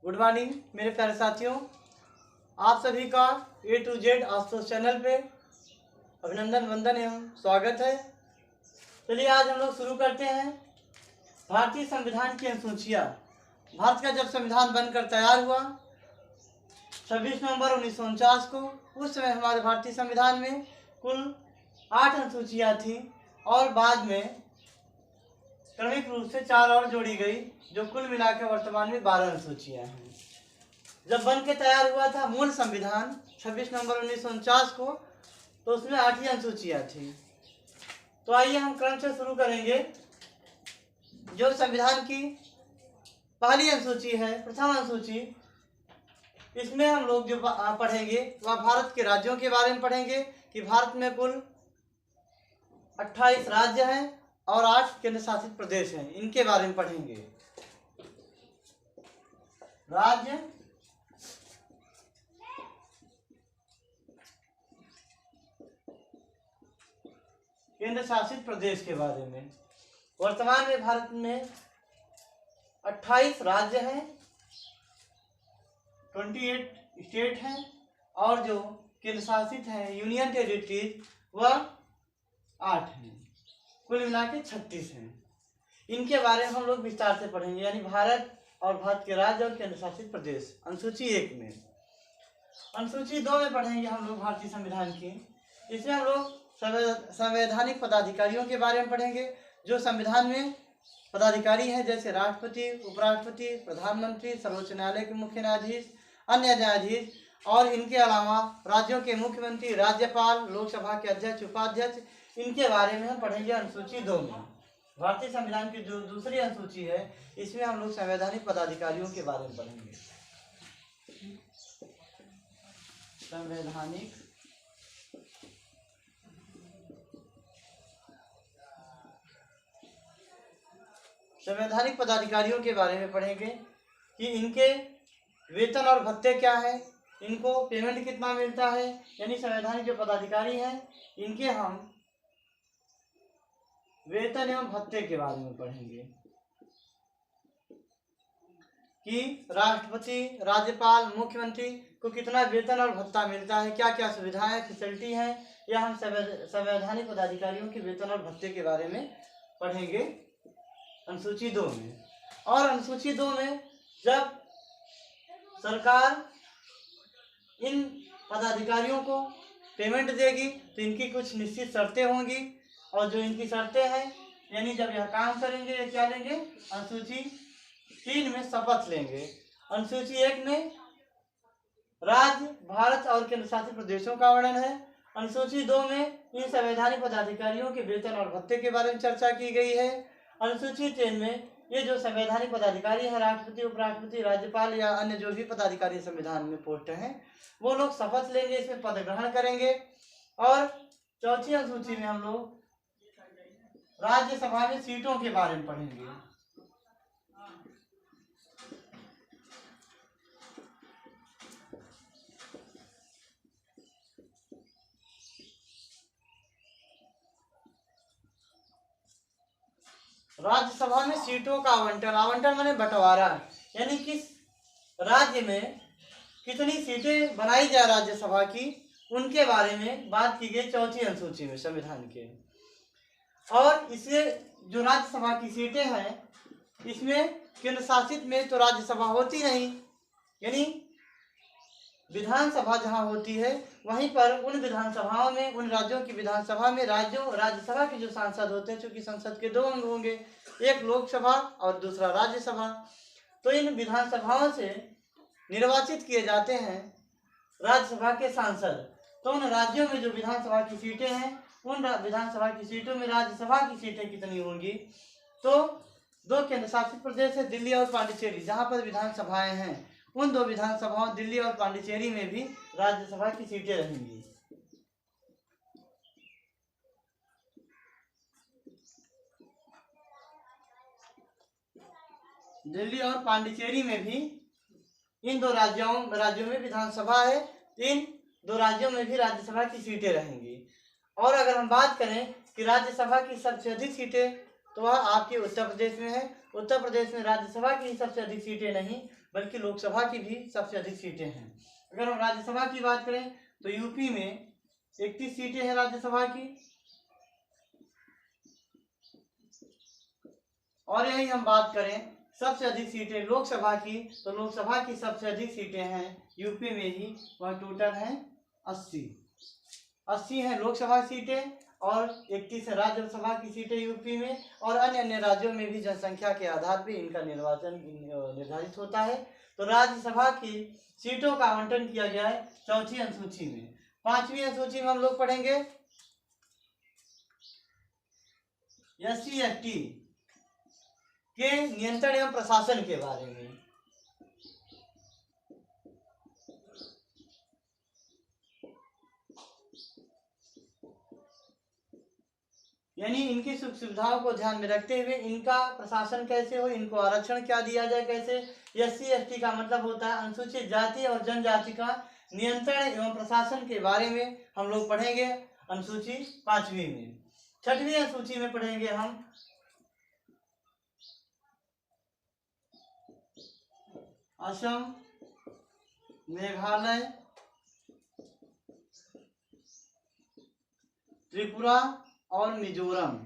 Good morning मेरे प्यारे साथियों, आप सभी का A to Z Ashutosh channel पे अभिनंदन वंदन एवं स्वागत है। चलिए आज हम लोग शुरू करते हैं। भारतीय संविधान की अनुसूचियाँ। भारत का जब संविधान बनकर तैयार हुआ 26 नवंबर 1949 को, उस समय हमारे भारतीय संविधान में कुल 8 अनुसूचियाँ थीं और बाद में क्रमिक रूप से 4 और जोड़ी गई, जो कुल मिलाकर वर्तमान में 12 अनुसूचियाँ हैं। जब बन के तैयार हुआ था मूल संविधान 26 नवंबर 1949 को, तो उसमें 8 ही अनुसूचियाँ थी। तो आइए हम क्रम से शुरू करेंगे। जो संविधान की पहली अनुसूची है, प्रथम अनुसूची, इसमें हम लोग जो पढ़ेंगे वह भारत के राज्यों के बारे में पढ़ेंगे कि भारत में कुल 28 राज्य हैं और 8 केंद्र शासित प्रदेश हैं। इनके बारे में पढ़ेंगे। राज्य, केंद्र शासित प्रदेश के बारे में। वर्तमान में भारत में 28 राज्य हैं, 28 स्टेट हैं और जो केंद्र शासित हैं यूनियन टेरिटरीज वह 8 हैं। कुल मिला के 36 हैं। इनके बारे में हम लोग विस्तार से पढ़ेंगे, यानी भारत और भारत के राज्य और केंद्र शासित प्रदेश अनुसूची 1 में। अनुसूची 2 में पढ़ेंगे हम लोग भारतीय संविधान की। इसमें हम लोग संवैधानिक पदाधिकारियों के बारे में पढ़ेंगे। जो संविधान में पदाधिकारी हैं जैसे राष्ट्रपति, उपराष्ट्रपति, प्रधानमंत्री, सर्वोच्च न्यायालय के मुख्य न्यायाधीश, अन्य न्यायाधीश और इनके अलावा राज्यों के मुख्यमंत्री, राज्यपाल, लोकसभा के अध्यक्ष, उपाध्यक्ष, इनके बारे में हम पढ़ेंगे अनुसूची 2 में। भारतीय संविधान की जो दूसरी अनुसूची है, इसमें हम लोग संवैधानिक पदाधिकारियों के बारे में पढ़ेंगे। संवैधानिक पदाधिकारियों के बारे में पढ़ेंगे कि इनके वेतन और भत्ते क्या है, इनको पेमेंट कितना मिलता है। यानी संवैधानिक जो पदाधिकारी हैं इनके हम वेतन एवं भत्ते के बारे में पढ़ेंगे कि राष्ट्रपति, राज्यपाल, मुख्यमंत्री को कितना वेतन और भत्ता मिलता है, क्या क्या सुविधाएं, फैसिलिटी हैं। या हम संवैधानिक पदाधिकारियों के वेतन और भत्ते के बारे में पढ़ेंगे अनुसूची 2 में। और अनुसूची 2 में जब सरकार इन पदाधिकारियों को पेमेंट देगी तो इनकी कुछ निश्चित शर्तें होंगी, और जो इनकी शर्तें हैं, यानी जब यह काम करेंगे ये क्या लेंगे, अनुसूची 3 में शपथ लेंगे। अनुसूची 1 में राज्य, भारत और केंद्र शासित प्रदेशों का वर्णन है। अनुसूची 2 में इन संवैधानिक पदाधिकारियों के वेतन और भत्ते के बारे में चर्चा की गई है। अनुसूची 3 में ये जो संवैधानिक पदाधिकारी हैं, राष्ट्रपति, उपराष्ट्रपति, राज्यपाल या अन्य जो भी पदाधिकारी संविधान में पोस्ट हैं, वो लोग शपथ लेंगे, इसमें पद ग्रहण करेंगे। और चौथी अनुसूची में हम लोग राज्यसभा में सीटों के बारे में पढ़ेंगे। राज्यसभा में सीटों का आवंटन माने बंटवारा, यानी किस राज्य में कितनी सीटें बनाई जाए राज्यसभा की, उनके बारे में बात की गई चौथी अनुसूची में संविधान के। और इससे जो राज्यसभा की सीटें हैं, इसमें केंद्र शासित में तो राज्यसभा होती नहीं, यानी विधानसभा जहाँ होती है वहीं पर उन विधानसभाओं में, उन राज्यों की विधानसभा में राज्यसभा के जो सांसद होते हैं, चूंकि संसद के 2 अंग होंगे, एक लोकसभा और दूसरा राज्यसभा, तो इन विधानसभाओं से निर्वाचित किए जाते हैं राज्यसभा के सांसद। तो उन राज्यों में जो विधानसभा की सीटें हैं, उन विधानसभा की सीटों में राज्यसभा की सीटें कितनी होंगी, तो 2 केंद्र शासित प्रदेश है, दिल्ली और पांडिचेरी, जहाँ पर विधानसभाएं हैं, उन 2 विधानसभाओं दिल्ली और पांडिचेरी में भी राज्यसभा की सीटें रहेंगी। दिल्ली और पांडिचेरी में भी इन 2 राज्यों में विधानसभा है, इन 2 राज्यों में भी राज्यसभा की सीटें रहेंगी। और अगर हम बात करें कि राज्यसभा की सबसे अधिक सीटें, तो वह आपके उत्तर प्रदेश में है उत्तर प्रदेश में राज्यसभा की सबसे अधिक सीटें नहीं बल्कि लोकसभा की भी सबसे अधिक सीटें हैं। अगर हम राज्यसभा की बात करें तो यूपी में 31 सीटें हैं राज्यसभा की, और यही हम बात करें सबसे अधिक सीटें लोकसभा की, तो लोकसभा की सबसे अधिक सीटें हैं यूपी में ही, वह टोटल हैं 80 हैं लोकसभा सीटें और 31 है राज्यसभा की सीटें यूपी में, और अन्य अन्य राज्यों में भी जनसंख्या के आधार पर इनका निर्वाचन निर्धारित होता है। तो राज्यसभा की सीटों का आवंटन किया गया है चौथी अनुसूची में। पांचवी अनुसूची में हम लोग पढ़ेंगे SC/ST के नियंत्रण एवं प्रशासन के बारे में। यानी इनकी सुख सुविधाओं को ध्यान में रखते हुए इनका प्रशासन कैसे हो, इनको आरक्षण क्या दिया जाए, कैसे। SC/ST का मतलब होता है अनुसूचित जाति और जनजाति का नियंत्रण एवं प्रशासन के बारे में हम लोग पढ़ेंगे अनुसूची 5वीं में। 6वीं अनुसूची में पढ़ेंगे हम असम, मेघालय, त्रिपुरा और मिजोरम।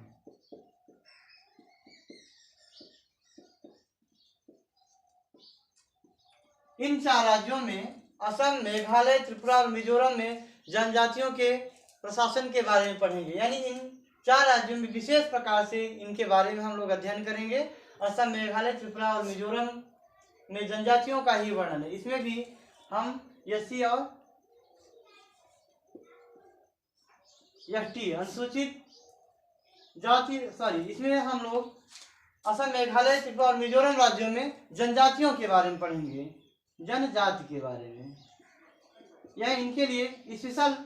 इन 4 राज्यों में असम, मेघालय, त्रिपुरा और मिजोरम में जनजातियों के प्रशासन के बारे में पढ़ेंगे। यानी इन 4 राज्यों में विशेष प्रकार से इनके बारे में हम लोग अध्ययन करेंगे। असम, मेघालय, त्रिपुरा और मिजोरम में जनजातियों का ही वर्णन है। इसमें भी हम SC और ST अनुसूचित जाति इसमें हम लोग असम, मेघालय, त्रिपुरा और मिजोरम राज्यों में जनजातियों के बारे में पढ़ेंगे, जनजाति के बारे में। यह इनके लिए स्पेशल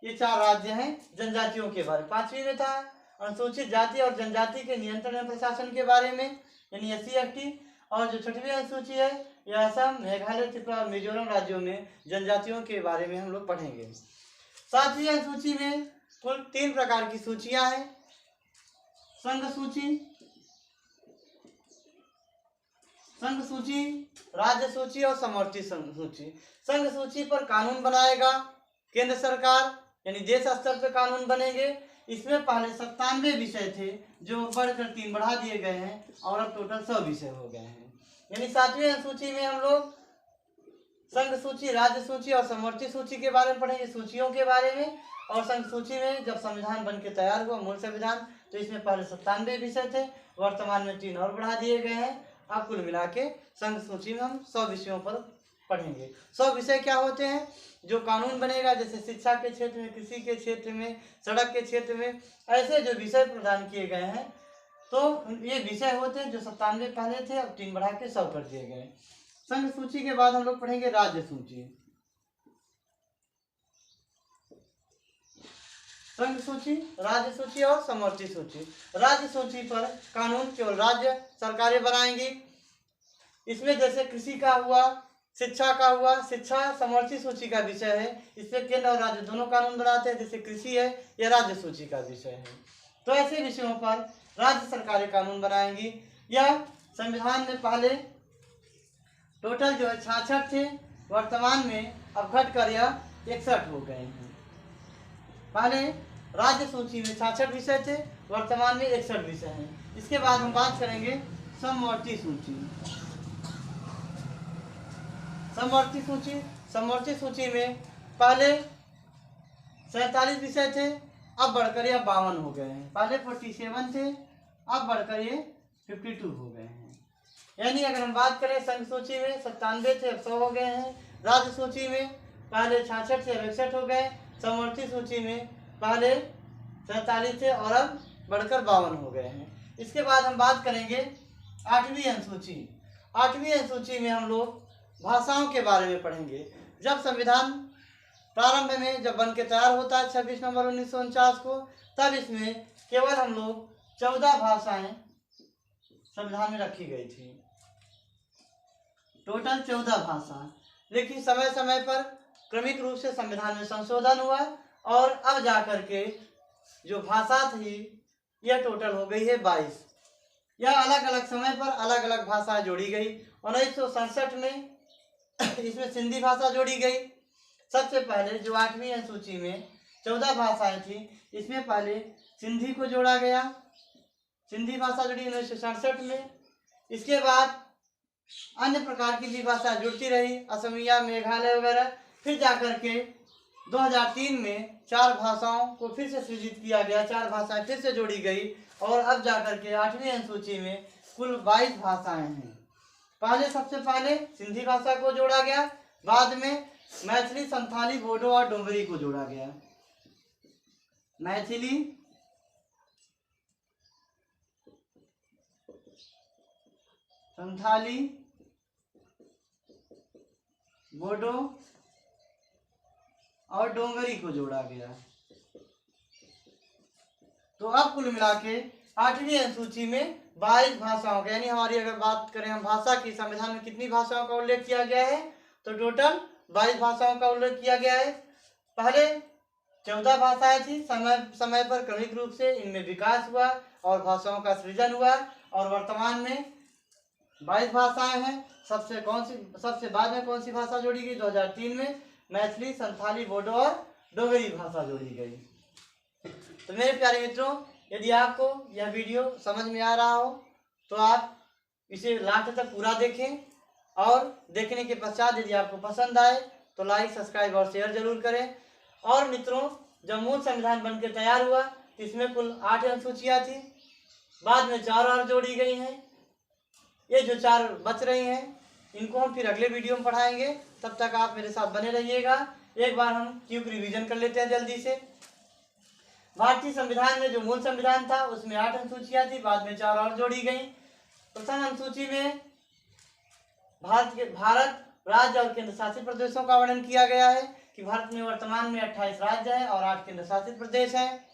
ये 4 राज्य हैं जनजातियों के बारे में। 5वीं में था अनुसूचित जाति और जनजाति के नियंत्रण एवं प्रशासन के बारे में, यानी SC/ST। और जो 6वीं अनुसूची है यह असम, मेघालय, त्रिपुरा और मिजोरम राज्यों में जनजातियों के बारे में हम लोग पढ़ेंगे। 7वीं अनुसूची में कुल 3 प्रकार की सूचियां हैं, संघ सूची, राज्य सूची और समवर्ती सूची। संघ सूची पर कानून बनाएगा केंद्र सरकार, यानी देश स्तर पर कानून बनेंगे। इसमें पहले 97 विषय थे जो बढ़कर 3 बढ़ा दिए गए हैं और अब टोटल 100 विषय हो गए हैं। यानी 7वीं अनुसूची में हम लोग संघ सूची, राज्य सूची और समवर्ती सूची के बारे में पढ़ेंगे, सूचियों के बारे में। और संघ सूची में जब संविधान बन के तैयार हुआ, मूल संविधान, तो इसमें पहले 97 विषय थे, वर्तमान में 3 और बढ़ा दिए गए हैं। अब कुल मिला के संघ सूची में हम 100 विषयों पर पढ़ेंगे। 100 विषय क्या होते हैं? जो कानून बनेगा, जैसे शिक्षा के क्षेत्र में, कृषि के क्षेत्र में, सड़क के क्षेत्र में, ऐसे जो विषय प्रदान किए गए हैं, तो ये विषय होते हैं जो 97 पहले थे, अब 3 बढ़ा के 100 कर दिए गए। संघ सूची के बाद हम लोग पढ़ेंगे राज्य सूची। संघ सूची, राज्य सूची और समवर्ती सूची। राज्य सूची पर कानून केवल राज्य सरकारें बनाएंगी। इसमें जैसे कृषि का हुआ, शिक्षा का हुआ। शिक्षा समवर्ती सूची का विषय है, इसमें केंद्र और राज्य दोनों कानून बनाते हैं। जैसे कृषि है, यह राज्य सूची का विषय है। तो ऐसे विषयों पर राज्य सरकारें कानून बनाएंगी। यह संविधान में पहले टोटल जो है 66 थे, वर्तमान में अब घटकर यह 61 हो गए हैं। पहले राज्य सूची में 66 विषय थे, वर्तमान में 61 विषय हैं। इसके बाद हम बात करेंगे समवर्ती सूची। समवर्ती सूची में पहले 47 विषय थे, अब बढ़कर ये 52 हो गए हैं। पहले 47 थे, अब बढ़कर ये 52 हो गए हैं। यानी अगर हम बात करें संघ सूची में 97 थे, अब 100 हो गए हैं। राज्य सूची में पहले 66 थे, अब 61 हो गए। समवर्ती सूची में पहले 47 थे और अब बढ़कर 52 हो गए हैं। इसके बाद हम बात करेंगे 8वीं अनुसूची। 8वीं अनुसूची में हम लोग भाषाओं के बारे में पढ़ेंगे। जब संविधान प्रारंभ में जब बन के तैयार होता है 26 नवंबर 1949 को, तब इसमें केवल हम लोग 14 भाषाएं संविधान में रखी गई थी, टोटल 14 भाषा। लेकिन समय समय पर क्रमिक रूप से संविधान में संशोधन हुआ और अब जाकर के जो भाषा थी यह टोटल हो गई है 22। यह अलग अलग समय पर अलग अलग भाषाएं जोड़ी गई। 1967 में इसमें सिंधी भाषा जोड़ी गई। सबसे पहले जो 8वीं अनुसूची में 14 भाषाएं थी, इसमें पहले सिंधी को जोड़ा गया। सिंधी भाषा जुड़ी 1967 में। इसके बाद अन्य प्रकार की भी भाषा जुड़ती रही, असमिया, मेघालय वगैरह। फिर जाकर के 2003 में 4 भाषाओं को फिर से सृजित किया गया, 4 भाषाएं फिर से जोड़ी गई और अब जाकर के 8वीं अनुसूची में कुल 22 भाषाएं हैं। सबसे पहले सिंधी भाषा को जोड़ा गया, बाद में मैथिली, संथाली, बोडो और डोगरी को जोड़ा गया। मैथिली, संथाली, बोडो और डोंगरी को जोड़ा गया। तो अब कुल मिला के 8वीं अनुसूची में 22 भाषाओं का, यानी हमारी अगर बात करें हम भाषा की, संविधान में कितनी भाषाओं का उल्लेख किया गया है, तो टोटल 22 भाषाओं का उल्लेख किया गया है। पहले 14 भाषाएं थी, समय पर क्रमिक रूप से इनमें विकास हुआ और भाषाओं का सृजन हुआ और वर्तमान में 22 भाषाएं हैं। सबसे बाद में कौन सी भाषा जोड़ी गई? 2003 में मैथिली, संथाली, बोडो और डोगरी भाषा जोड़ी गई। तो मेरे प्यारे मित्रों, यदि आपको यह वीडियो समझ में आ रहा हो तो आप इसे लास्ट तक पूरा देखें और देखने के पश्चात यदि आपको पसंद आए तो लाइक, सब्सक्राइब और शेयर जरूर करें। और मित्रों, जब मूल संविधान बनकर तैयार हुआ इसमें कुल 8 अनुसूचियाँ थी, बाद में 4 और जोड़ी गई हैं। ये जो 4 बच रही हैं इनको हम फिर अगले वीडियो में पढ़ाएंगे। तब तक आप मेरे साथ बने रहिएगा। एक बार हम क्विक रिवीजन कर लेते हैं जल्दी से। भारतीय संविधान में जो मूल संविधान था उसमें 8 अनुसूचियां थी, बाद में 4 और जोड़ी गई। प्रथम अनुसूची में भारत राज्य और केंद्र शासित प्रदेशों का वर्णन किया गया है कि भारत में वर्तमान में 28 राज्य हैं और 8 केंद्र शासित प्रदेश हैं।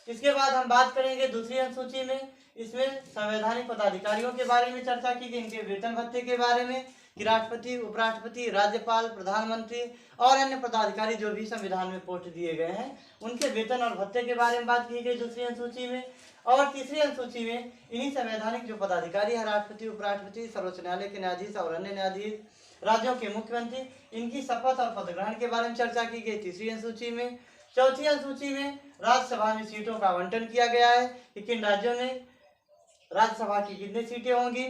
इसके बाद हम बात करेंगे दूसरी अनुसूची में, इसमें संवैधानिक पदाधिकारियों के बारे में चर्चा की गई, इनके वेतन भत्ते के बारे में कि राष्ट्रपति, उपराष्ट्रपति, राज्यपाल, प्रधानमंत्री और अन्य पदाधिकारी जो भी संविधान में पोस्ट दिए गए हैं उनके वेतन और भत्ते के बारे में बात की गई दूसरी अनुसूची में। और तीसरी अनुसूची में इन्हीं संवैधानिक जो पदाधिकारी है, राष्ट्रपति, उपराष्ट्रपति, सर्वोच्च न्यायालय के न्यायाधीश और अन्य न्यायाधीश, राज्यों के मुख्यमंत्री, इनकी शपथ और पद ग्रहण के बारे में चर्चा की गई तीसरी अनुसूची में। चौथी अनुसूची में राज्यसभा में सीटों का आवंटन किया गया है कि किन राज्यों में राज्यसभा की कितनी सीटें होंगी।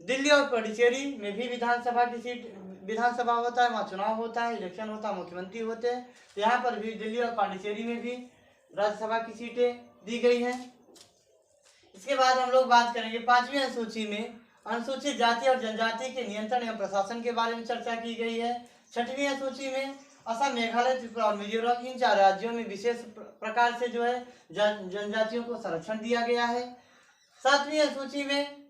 दिल्ली और पुडुचेरी में भी विधानसभा होता है, वहाँ चुनाव होता है, इलेक्शन होता है, मुख्यमंत्री होते हैं। तो यहाँ पर भी दिल्ली और पुडुचेरी में भी राज्यसभा की सीटें दी गई हैं। इसके बाद हम लोग बात करेंगे 5वीं अनुसूची में अनुसूचित जाति और जनजाति के नियंत्रण एवं प्रशासन के बारे में चर्चा की गई है। 6वीं अनुसूची में असम, मेघालय, त्रिपुरा और मिजोरम, इन 4 राज्यों में विशेष प्रकार से जो है जनजातियों को संरक्षण दिया गया है। 7वीं अनुसूची में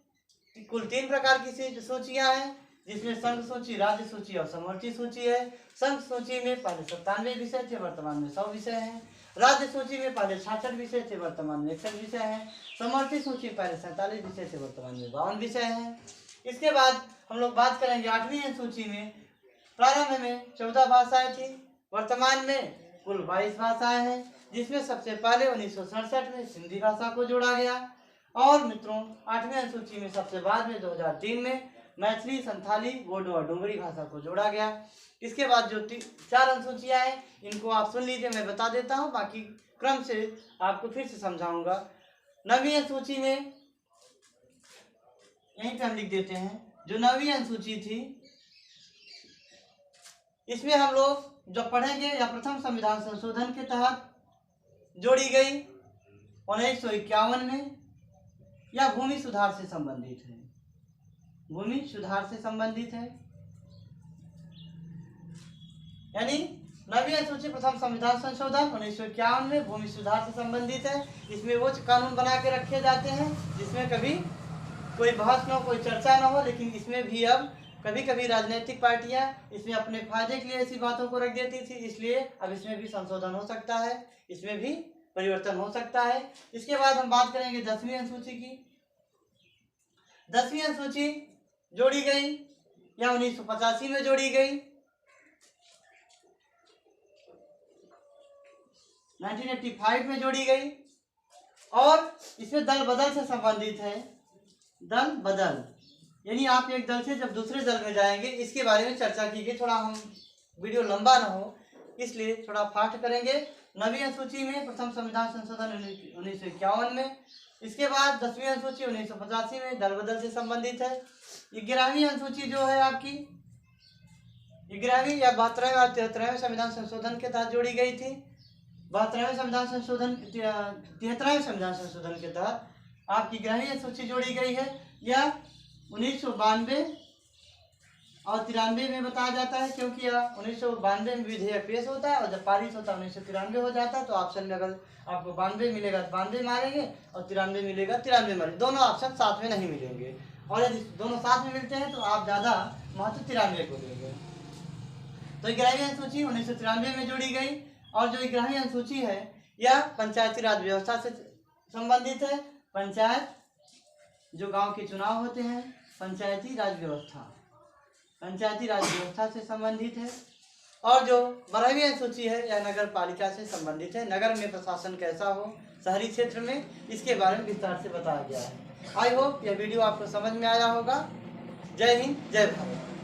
कुल 3 प्रकार की सूचियां हैं, जिसमें संघ सूची, राज्य सूची और समवर्ती सूची है। संघ सूची में पहले 97 विषय थे, वर्तमान में 100 विषय हैं। राज्य सूची में पहले 66 विषय थे, वर्तमान में 61 विषय हैं। समवर्ती सूची पहले 47 विषय थे, वर्तमान में 52 विषय हैं। इसके बाद हम लोग बात करेंगे 8वीं अनुसूची में। प्रारंभ में 14 भाषाएं थी, वर्तमान में कुल 22 भाषाएं हैं, जिसमें सबसे पहले 1967 में सिंधी भाषा को जोड़ा गया। और मित्रों, 8वीं अनुसूची में सबसे बाद में 2003 में मैथिली, संथाली, बोडो और डोगरी भाषा को जोड़ा गया। इसके बाद जो 4 अनुसूचियां हैं इनको आप सुन लीजिए, मैं बता देता हूं, बाकी क्रम से आपको फिर से समझाऊंगा। 9वीं अनुसूची में यहीं पे हम लिख देते हैं, जो 9वीं अनुसूची थी इसमें हम लोग जो पढ़ेंगे या प्रथम संविधान संशोधन के तहत जोड़ी गई 1951 में, या भूमि सुधार से संबंधित है, भूमि सुधार से संबंधित है। यानी 9वीं अनुसूची प्रथम संविधान संशोधन 1951 में भूमि सुधार से संबंधित है। इसमें वो कानून बना के रखे जाते हैं जिसमें कभी कोई बहस न हो, कोई चर्चा न हो, लेकिन इसमें भी अब कभी कभी राजनीतिक पार्टियां इसमें अपने फायदे के लिए ऐसी बातों को रख देती थी, इसलिए अब इसमें भी संशोधन हो सकता है, इसमें भी परिवर्तन हो सकता है। इसके बाद हम बात करेंगे 10वीं अनुसूची की। 10वीं अनुसूची जोड़ी गई या 1985 में जोड़ी गई, 1985 में जोड़ी गई, और इसमें दल बदल से संबंधित है। दल बदल, यानी आप एक दल से जब दूसरे दल में जाएंगे, इसके बारे में चर्चा की गई। थोड़ा हम वीडियो लंबा ना हो इसलिए थोड़ा फास्ट करेंगे। 9वीं अनुसूची में प्रथम संविधान संशोधन 1951 में, इसके बाद 10वीं अनुसूची 1985 में दल बदल से संबंधित है। 11वीं अनुसूची जो है आपकी 11वीं या 72वें और 73वें संविधान संशोधन के तहत जोड़ी गई थी। 72वें संविधान संशोधन 73वें संविधान संशोधन के तहत आपकी 11वीं अनुसूची जोड़ी गई है। यह 1992 और 93 में बताया जाता है, क्योंकि 1992 में विधेयक पेश होता है और जब पारित होता है 1993 हो जाता है। तो ऑप्शन में अगर आपको 92 मिलेगा तो 92 मारेंगे और 93 मिलेगा 93 मारेंगे, दोनों ऑप्शन साथ में नहीं मिलेंगे। और यदि दोनों साथ में मिलते हैं तो आप ज़्यादा महत्व 93 को देंगे। तो 11वीं अनुसूची 1993 में जोड़ी गई। और जो 11वीं अनुसूची है यह पंचायती राज व्यवस्था से संबंधित है। पंचायत जो गांव के चुनाव होते हैं, पंचायती राज व्यवस्था से संबंधित है। और जो 12वीं अनुसूची है यह नगर पालिका से संबंधित है। नगर में प्रशासन कैसा हो शहरी क्षेत्र में, इसके बारे में विस्तार से बताया गया है। आई होप यह वीडियो आपको समझ में आया होगा। जय हिंद, जय भारत।